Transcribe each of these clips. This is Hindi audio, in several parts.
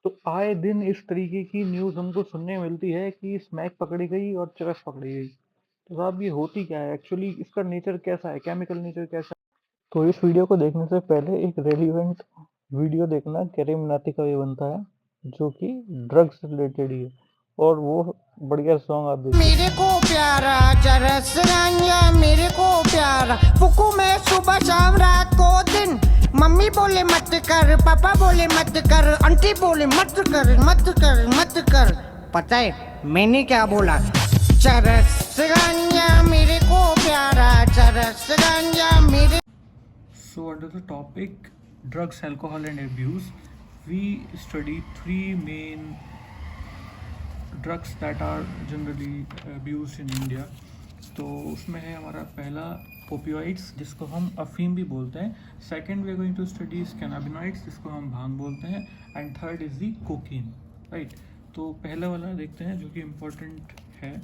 तो आए दिन इस तरीके की न्यूज़ हमको सुनने मिलती है कि स्मैक पकड़ी गई और चरस पकड़ी गई। तो साहब ये होती क्या है? एक्चुअली इसका नेचर कैसा है? केमिकल नेचर कैसा है? तो इस वीडियो को देखने से पहले एक रेलेवेंट वीडियो देखना करीम नाती का भी बनता है, जो कि ड्रग्स से रिलेटेड ही है और वो बढ़िया सॉन्ग आप देखिए। मेरे को प्यारा चरस गांजा मेरे को प्यारा फुकू में सुबह शाम रात को दिन। मम्मी बोले मत कर, पापा बोले मत कर, आंटी बोले मत कर मत कर मत कर। पता है मैंने क्या बोला? चरस गांजा मेरे को प्यारा, चरस गांजा मेरे। So under the topic drugs, alcohol and abuse, we study three main drugs that are generally abused in India. तो उसमें है हमारा पहला ओपियोइड्स, जिसको हम अफीम भी बोलते हैं। Second we are going to study cannabinoids, जिसको हम भांग बोलते हैं। And third is the cocaine, right. तो पहला वाला देखते हैं जो कि इम्पोर्टेंट है।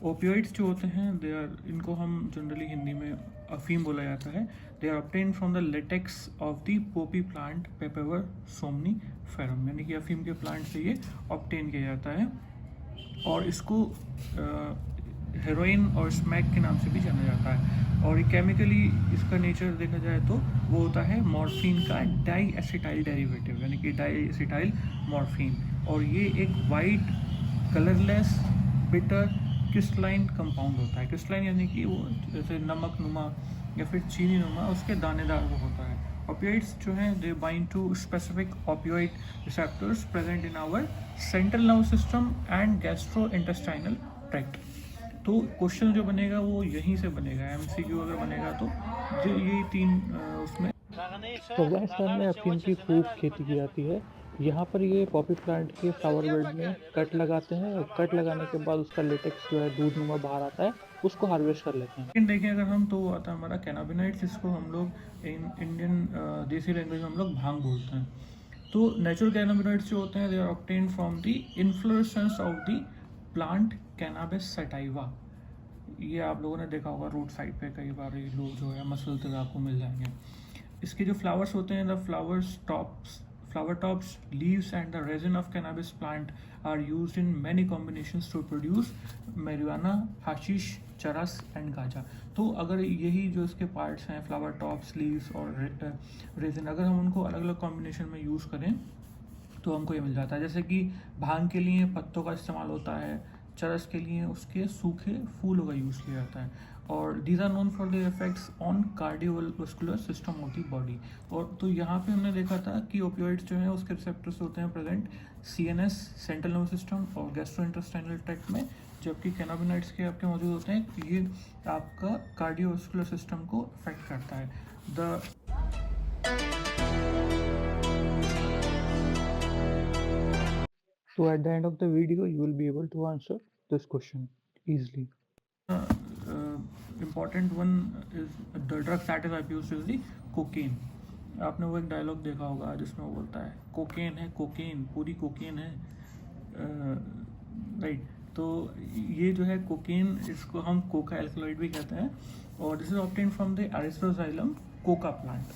ओपियोइड्स जो होते हैं दे आर, इनको हम जनरली हिंदी में अफीम बोला जाता है। They are obtain from the latex of the poppy plant Papaver somniferum, यानी कि अफीम के प्लांट से ये ऑब्टेन किया जाता है। और इसको हेरोइन और स्मैक के नाम से भी जाना जाता है। और केमिकली इसका नेचर देखा जाए तो वो होता है मॉर्फिन का डाई एसिटाइल डेरिवेटिव, यानी कि डाई एसिटाइल मॉर्फिन। और ये एक white colourless bitter crystalline compound होता है। क्रिस्टलाइन यानी कि वो जैसे नमक नुमा या फिर चीनी नुमा, उसके दानेदार वो होता है। ओपियोइड्स जो हैं they bind to specific opioid receptors present in our central nerve system and gastrointestinal tract. तो क्वेश्चन जो बनेगा वो यहीं से बनेगा, एमसीक्यू अगर बनेगा तो जो ये तीन उसमें। अफगानिस्तान में अफीम की खूब खेती की जाती है। यहाँ पर ये पॉपी प्लांट के फ्लावर बेड में कट लगाते हैं और कट लगाने के बाद उसका लेटेक्स जो है दूध नुमा बाहर आता है, उसको हार्वेस्ट कर लेते हैं। लेकिन देखिए अगर हम, तो आता है हमारा कैनाबिनॉइड्स, जिसको हम लोग इंडियन देसी लैंग्वेज में हम लोग भांग बोलते हैं। तो नेचुरल कैनाबिनॉइड्स जो होते हैं they are obtain from the inflorescence of the plant cannabis sativa. ये आप लोगों ने देखा होगा रोड साइड पे, कई बार ये लोग जो है मसलते हुए आपको मिल जाएंगे। इसके जो फ्लावर्स होते हैं, the flower tops, leaves and the resin of cannabis plant are used in many combinations to produce marijuana, hashish, चरस एंड गांजा। तो अगर यही जो इसके पार्ट्स हैं, फ्लावर टॉप्स, लीव्स और रेजिन, अगर हम उनको अलग अलग कॉम्बिनेशन में यूज़ करें तो हमको ये मिल जाता है। जैसे कि भांग के लिए पत्तों का इस्तेमाल होता है, चरस के लिए उसके सूखे फूलों का यूज़ किया जाता है। और these are known for their effects on cardiovascular system of the body. और तो यहाँ पे हमने देखा था कि ओपियोइड्स जो है उसके रिसेप्टर्स होते हैं present CNS, central nervous system और गैस्ट्रोइंटेस्टाइनल ट्रैक्ट में, जबकि कैनाबिनॉइड्स के आपके मौजूद होते हैं ये आपका कार्डियोवास्कुलर सिस्टम को अफेक्ट करता है। The So at the end of the video, you will be able to answer this question easily. Important one is the drug that is abused is the cocaine. आपने वो एक डायलॉग देखा होगा जिसमें वो बोलता है कोकेन है, कोकेन पूरी कोकेन है, राइट। तो ये जो है कोकेन, इसको हम कोका एल्कलॉइड भी कहते हैं। और this is obtain from the erythroxylum coca plant,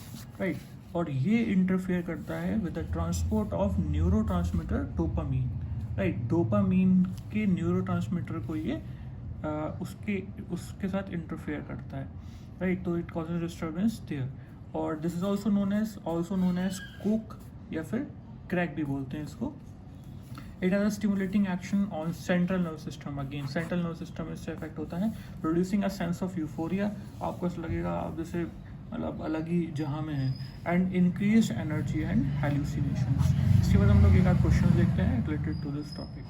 right. और ये इंटरफेयर करता है with the transport of neurotransmitter dopamine, right. Dopamine के न्यूरोट्रांसमीटर को ये उसके साथ इंटरफेयर करता है, राइट। तो इट कॉजेज डिस्टर्बेंस देयर। और this is also known as coke या फिर क्रैक भी बोलते हैं इसको। It has a stimulating action on central nerve system, again central nerve system इससे इफेक्ट होता है, producing a sense of euphoria. आपको ऐसा लगेगा आप जैसे मतलब अलग ही जहाँ में है। And increase energy and hallucinations. इसके बाद हम लोग एक आध क्वेश्चन देखते हैं रिलेटेड टू दिस टॉपिक।